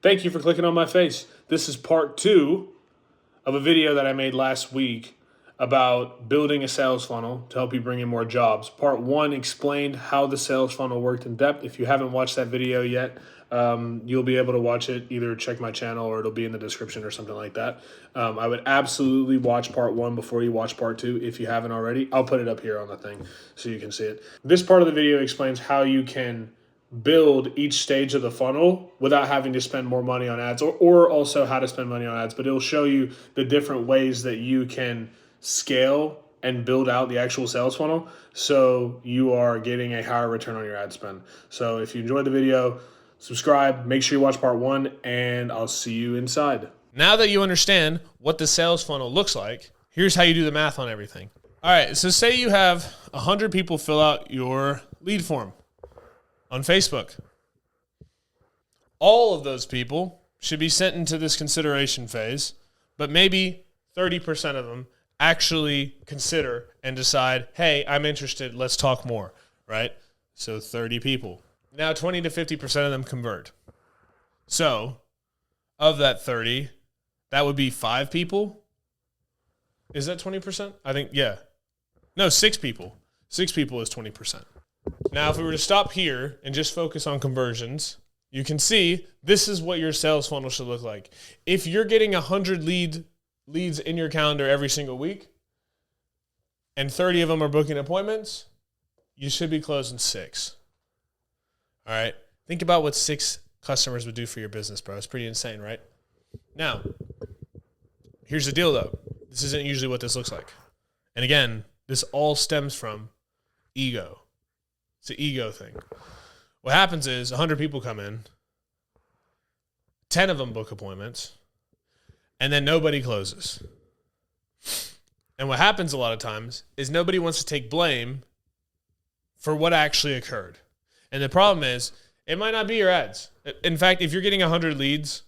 Thank you for clicking on my face. This is part 2 of a video that I made last week about building a sales funnel to help you bring in more jobs. Part 1 explained how the sales funnel worked in depth. If you haven't watched that video yet, you'll be able to watch it. Either check my channel or it'll be in the description or something like that. I would absolutely watch part 1 before you watch part 2 if you haven't already. I'll put it up here on the thing so you can see it. This part of the video explains how you can build each stage of the funnel without having to spend more money on ads, or also how to spend money on ads, but it'll show you the different ways that you can scale and build out the actual sales funnel so you are getting a higher return on your ad spend. So if you enjoyed the video, subscribe, make sure you watch part 1, and I'll see you inside. Now that you understand what the sales funnel looks like, here's how you do the math on everything. All right, so say you have 100 people fill out your lead form on Facebook. All of those people should be sent into this consideration phase, but maybe 30% of them actually consider and decide, hey, I'm interested, let's talk more, right? So 30 people. Now 20 to 50% of them convert. So of that 30, that would be 5 people. Is that 20%? I think, yeah. No, 6 people. 6 people is 20%. Now, if we were to stop here and just focus on conversions, you can see this is what your sales funnel should look like. If you're getting 100 leads in your calendar every single week, and 30 of them are booking appointments, you should be closing 6. All right? Think about what 6 customers would do for your business, bro. It's pretty insane, right? Now, here's the deal, though. This isn't usually what this looks like. And again, this all stems from ego. It's an ego thing. What happens is 100 people come in, 10 of them book appointments, and then nobody closes. And what happens a lot of times is nobody wants to take blame for what actually occurred. And the problem is it might not be your ads. In fact, if you're getting 100 leads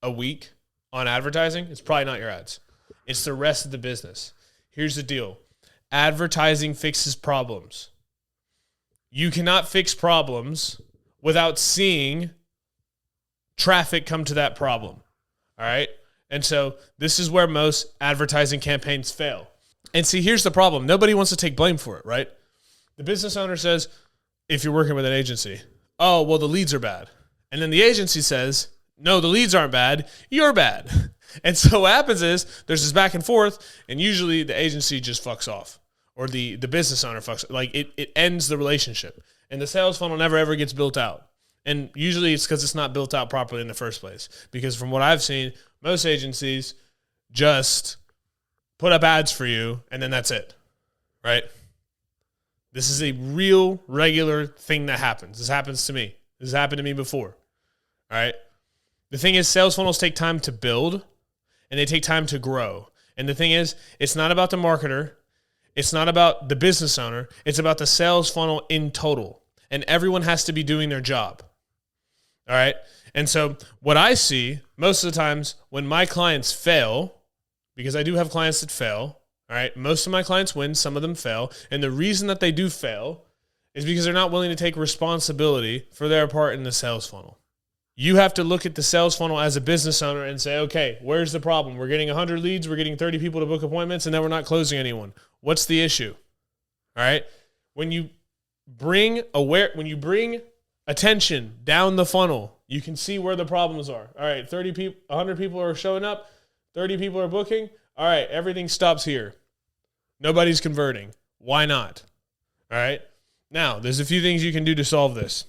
a week on advertising, it's probably not your ads. It's the rest of the business. Here's the deal. Advertising fixes problems. You cannot fix problems without seeing traffic come to that problem. All right? And so this is where most advertising campaigns fail. And see, here's the problem. Nobody wants to take blame for it, right? The business owner says, if you're working with an agency, oh, well, the leads are bad. And then the agency says, no, the leads aren't bad. You're bad. And so what happens is there's this back and forth, and usually the agency just fucks off. Or the business owner fucks, like it ends the relationship. And the sales funnel never ever gets built out. And usually it's because it's not built out properly in the first place. Because from what I've seen, most agencies just put up ads for you and then that's it, right? This is a real regular thing that happens. This happens to me. This has happened to me before, all right? The thing is, sales funnels take time to build and they take time to grow. And the thing is, it's not about the marketer. It's not about the business owner. It's about the sales funnel in total. And everyone has to be doing their job. All right? And so what I see most of the times when my clients fail, because I do have clients that fail, all right? Most of my clients win, some of them fail. And the reason that they do fail is because they're not willing to take responsibility for their part in the sales funnel. You have to look at the sales funnel as a business owner and say, okay, where's the problem? We're getting 100 leads, we're getting 30 people to book appointments, and then we're not closing anyone. What's the issue? All right? When you bring attention down the funnel, you can see where the problems are. All right, 100 people are showing up, 30 people are booking. All right, everything stops here. Nobody's converting. Why not? All right? Now, there's a few things you can do to solve this.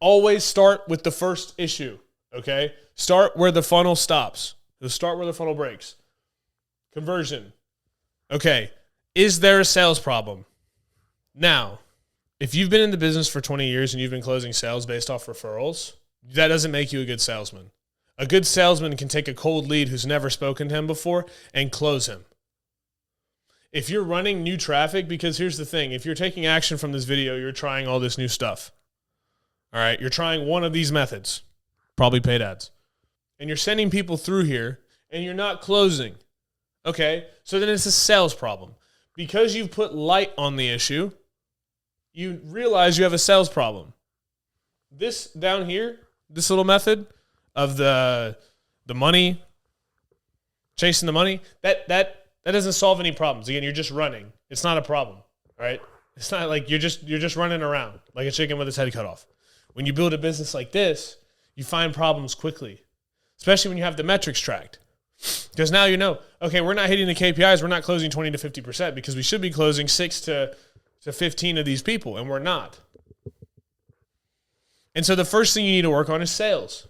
Always start with the first issue, okay? Start where the funnel stops. So start where the funnel breaks. Conversion. Okay, is there a sales problem? Now, if you've been in the business for 20 years and you've been closing sales based off referrals, that doesn't make you a good salesman. A good salesman can take a cold lead who's never spoken to him before and close him. If you're running new traffic, because here's the thing, if you're taking action from this video, you're trying all this new stuff. All right, you're trying one of these methods, probably paid ads, and you're sending people through here and you're not closing. Okay, so then it's a sales problem. Because you've put light on the issue, you realize you have a sales problem. This down here, this little method, of the money, chasing the money, that doesn't solve any problems. Again, you're just running. It's not a problem, right? It's not like you're just running around like a chicken with its head cut off. When you build a business like this, you find problems quickly, especially when you have the metrics tracked. Because now you know, okay, we're not hitting the KPIs. We're not closing 20 to 50% because we should be closing 6 to 15 of these people, and we're not. And so the first thing you need to work on is sales.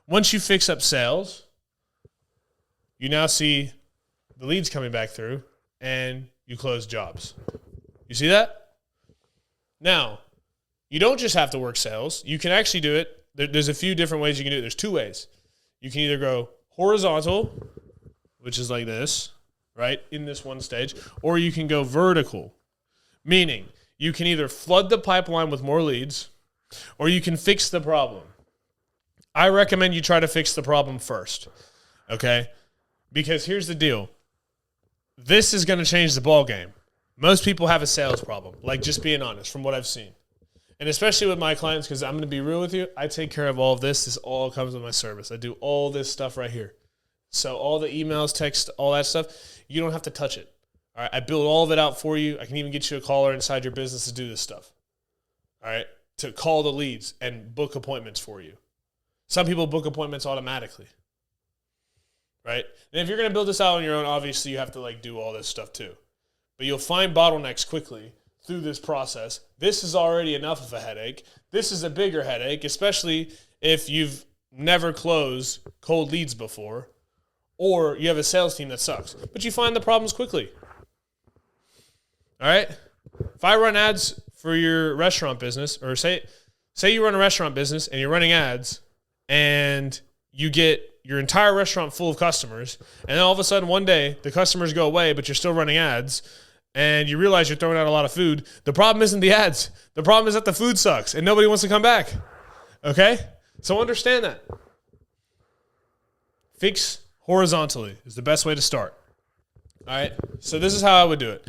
Once you fix up sales, you now see the leads coming back through, and you close jobs. You see that? Now, you don't just have to work sales. You can actually do it. There's a few different ways you can do it. There's 2 ways. You can either go horizontal, which is like this, right, in this one stage, or you can go vertical, meaning you can either flood the pipeline with more leads, or you can fix the problem. I recommend you try to fix the problem first, okay? Because here's the deal. This is going to change the ball game. Most people have a sales problem, like just being honest from what I've seen. And especially with my clients, because I'm going to be real with you, I take care of all of this. This all comes with my service. I do all this stuff right here. So all the emails, text, all that stuff, you don't have to touch it. All right, I build all of it out for you. I can even get you a caller inside your business to do this stuff. All right, to call the leads and book appointments for you. Some people book appointments automatically. Right? And if you're going to build this out on your own, obviously you have to do all this stuff too. But you'll find bottlenecks quickly through this process. This is already enough of a headache. This is a bigger headache, especially if you've never closed cold leads before or you have a sales team that sucks. But you find the problems quickly. All right? If I run ads for your restaurant business, or say you run a restaurant business and you're running ads and you get your entire restaurant full of customers, and then all of a sudden one day the customers go away, but you're still running ads, and you realize you're throwing out a lot of food, the problem isn't the ads. The problem is that the food sucks and nobody wants to come back. Okay? So understand that. Fix horizontally is the best way to start. All right? So this is how I would do it.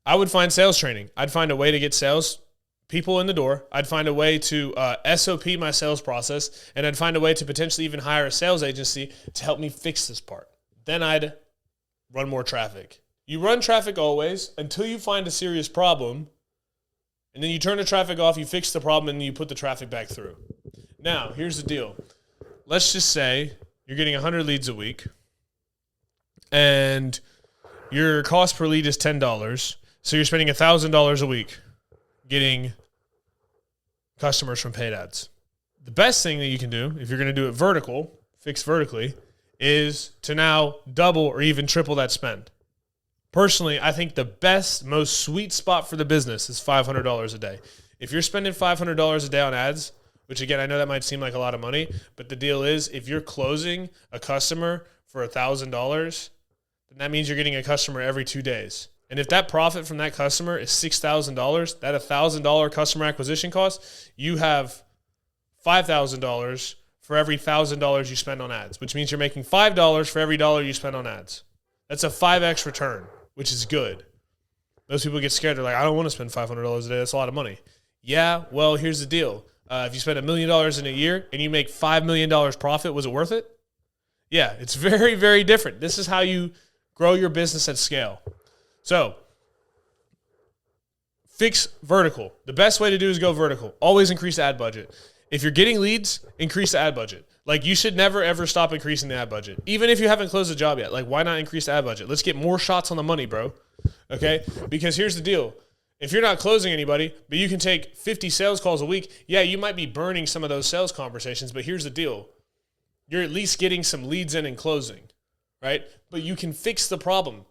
I would find sales training. I'd find a way to get sales people in the door. I'd find a way to SOP my sales process, and I'd find a way to potentially even hire a sales agency to help me fix this part. Then I'd run more traffic. You run traffic always until you find a serious problem, and then you turn the traffic off, you fix the problem, and you put the traffic back through. Now, here's the deal. Let's just say you're getting 100 leads a week, and your cost per lead is $10, so you're spending $1,000 a week getting customers from paid ads. The best thing that you can do, if you're going to do it fixed vertically, is to now double or even triple that spend. Personally, I think the best, most sweet spot for the business is $500 a day. If you're spending $500 a day on ads, which again, I know that might seem like a lot of money, but the deal is if you're closing a customer for $1,000, then that means you're getting a customer every 2 days. And if that profit from that customer is $6,000, that $1,000 customer acquisition cost, you have $5,000 for every $1,000 you spend on ads, which means you're making $5 for every dollar you spend on ads. That's a 5x return, which is good. Those people get scared. They're like, I don't want to spend $500 a day. That's a lot of money. Yeah, well, here's the deal. If you spend $1 million in a year and you make $5 million profit, was it worth it? Yeah, it's very, very different. This is how you grow your business at scale. So, fix vertical. The best way to do is go vertical. Always increase the ad budget. If you're getting leads, increase the ad budget. You should never, ever stop increasing the ad budget. Even if you haven't closed a job yet. Why not increase the ad budget? Let's get more shots on the money, bro. Okay? Because here's the deal. If you're not closing anybody, but you can take 50 sales calls a week, yeah, you might be burning some of those sales conversations, but here's the deal. You're at least getting some leads in and closing, right? But you can fix the problem.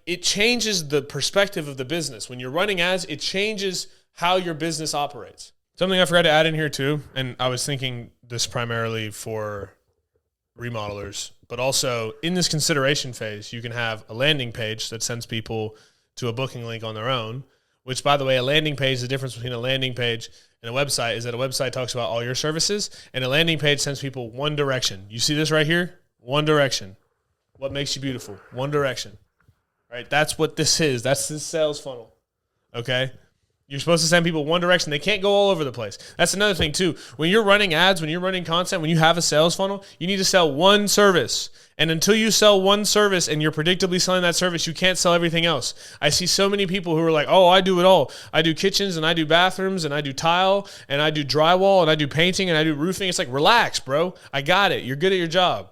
It changes the perspective of the business. When you're running ads, it changes how your business operates. Something I forgot to add in here too, and I was thinking this primarily for remodelers, but also in this consideration phase, you can have a landing page that sends people to a booking link on their own, which, by the way, a landing page, the difference between a landing page and a website is that a website talks about all your services, and a landing page sends people one direction. You see this right here? One direction. What makes you beautiful? One direction. Right? That's what this is. That's this sales funnel. Okay? You're supposed to send people one direction. They can't go all over the place. That's another thing too. When you're running ads, when you're running content, when you have a sales funnel, you need to sell one service. And until you sell one service and you're predictably selling that service, you can't sell everything else. I see so many people who are like, oh, I do it all. I do kitchens and I do bathrooms and I do tile and I do drywall and I do painting and I do roofing. It's like, relax, bro. I got it. You're good at your job.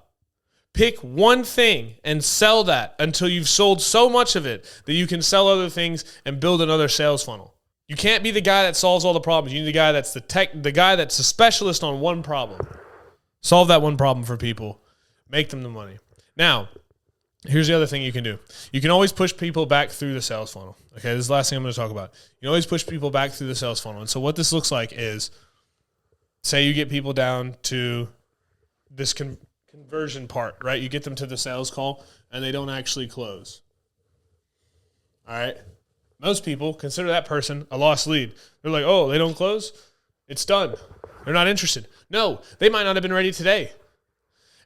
Pick one thing and sell that until you've sold so much of it that you can sell other things and build another sales funnel. You can't be the guy that solves all the problems. You need the guy that's the guy that's a specialist on one problem. Solve that one problem for people. Make them the money. Now, here's the other thing you can do. You can always push people back through the sales funnel. Okay, this is the last thing I'm going to talk about. You can always push people back through the sales funnel. And so what this looks like is, say you get people down to this conversion part, right? You get them to the sales call and they don't actually close. All right? Most people consider that person a lost lead. They're like, oh, they don't close? It's done. They're not interested. No, they might not have been ready today.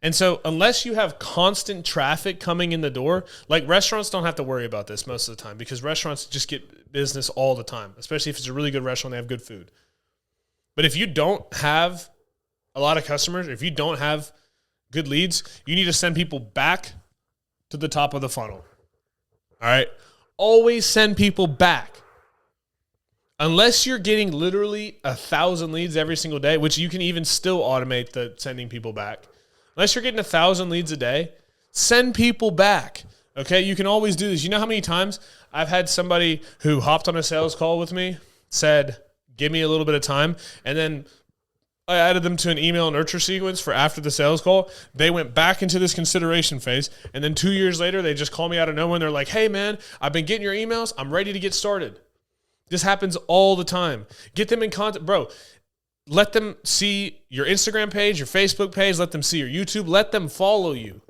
And so unless you have constant traffic coming in the door, like restaurants don't have to worry about this most of the time because restaurants just get business all the time, especially if it's a really good restaurant, they have good food. But if you don't have a lot of customers, if you don't have good leads, you need to send people back to the top of the funnel. All right? Always send people back. Unless you're getting literally 1,000 leads every single day, which you can even still automate the sending people back. Unless you're getting 1,000 leads a day, send people back. Okay? You can always do this. You know how many times I've had somebody who hopped on a sales call with me, said, give me a little bit of time, and then I added them to an email nurture sequence for after the sales call. They went back into this consideration phase. And then 2 years later, they just call me out of nowhere and they're like, hey man, I've been getting your emails. I'm ready to get started. This happens all the time. Get them in contact, bro. Let them see your Instagram page, your Facebook page. Let them see your YouTube. Let them follow you.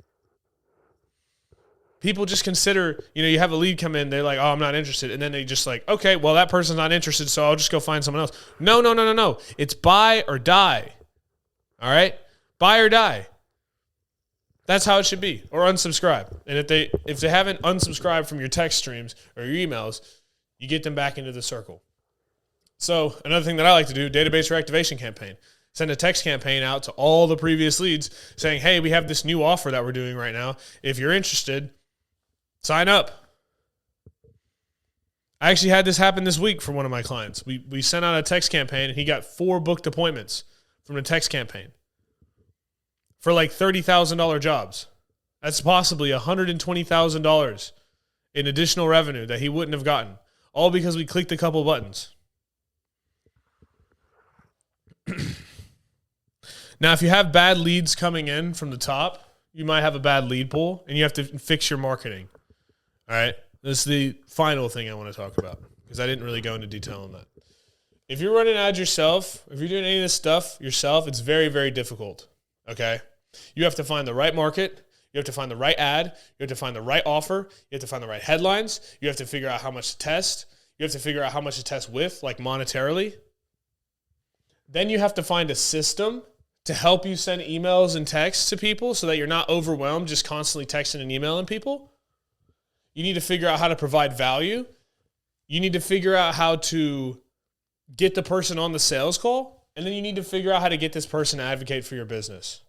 People just consider, you have a lead come in, they're like, oh, I'm not interested. And then they just like, okay, well, that person's not interested, so I'll just go find someone else. No. It's buy or die. All right? Buy or die. That's how it should be. Or unsubscribe. And if they haven't unsubscribed from your text streams or your emails, you get them back into the circle. So another thing that I like to do, database reactivation campaign. Send a text campaign out to all the previous leads saying, hey, we have this new offer that we're doing right now. If you're interested, sign up. I actually had this happen this week for one of my clients. We sent out a text campaign and he got 4 booked appointments from the text campaign for like $30,000 jobs. That's possibly $120,000 in additional revenue that he wouldn't have gotten, all because we clicked a couple buttons. Now, if you have bad leads coming in from the top, you might have a bad lead pool and you have to fix your marketing. All right, this is the final thing I want to talk about because I didn't really go into detail on that. If you're running ads yourself, if you're doing any of this stuff yourself, it's very, very difficult, okay? You have to find the right market. You have to find the right ad. You have to find the right offer. You have to find the right headlines. You have to figure out how much to test. You have to figure out how much to test with, like monetarily. Then you have to find a system to help you send emails and texts to people so that you're not overwhelmed just constantly texting and emailing people. You need to figure out how to provide value. You need to figure out how to get the person on the sales call. And then you need to figure out how to get this person to advocate for your business.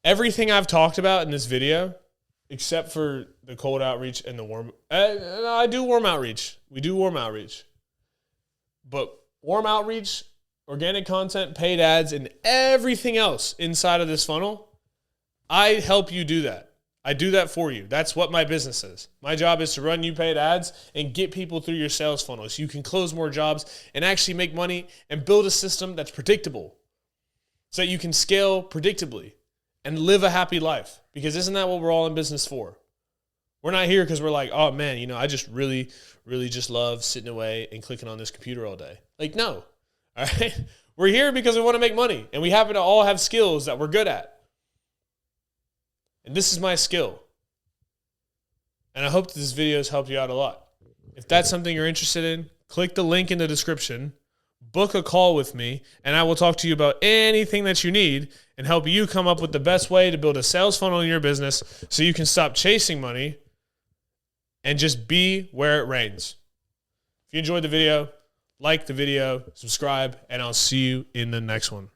Everything I've talked about in this video, except for the cold outreach and the warm, I do warm outreach. We do warm outreach. But warm outreach, organic content, paid ads, and everything else inside of this funnel, I help you do that. I do that for you. That's what my business is. My job is to run you paid ads and get people through your sales funnel so you can close more jobs and actually make money and build a system that's predictable so that you can scale predictably and live a happy life. Because isn't that what we're all in business for? We're not here because we're like, oh man, I just really, really just love sitting away and clicking on this computer all day. Like, no. All right? We're here because we want to make money and we happen to all have skills that we're good at. And this is my skill. And I hope that this video has helped you out a lot. If that's something you're interested in, click the link in the description, book a call with me, and I will talk to you about anything that you need and help you come up with the best way to build a sales funnel in your business so you can stop chasing money and just be where it rains. If you enjoyed the video, like the video, subscribe, and I'll see you in the next one.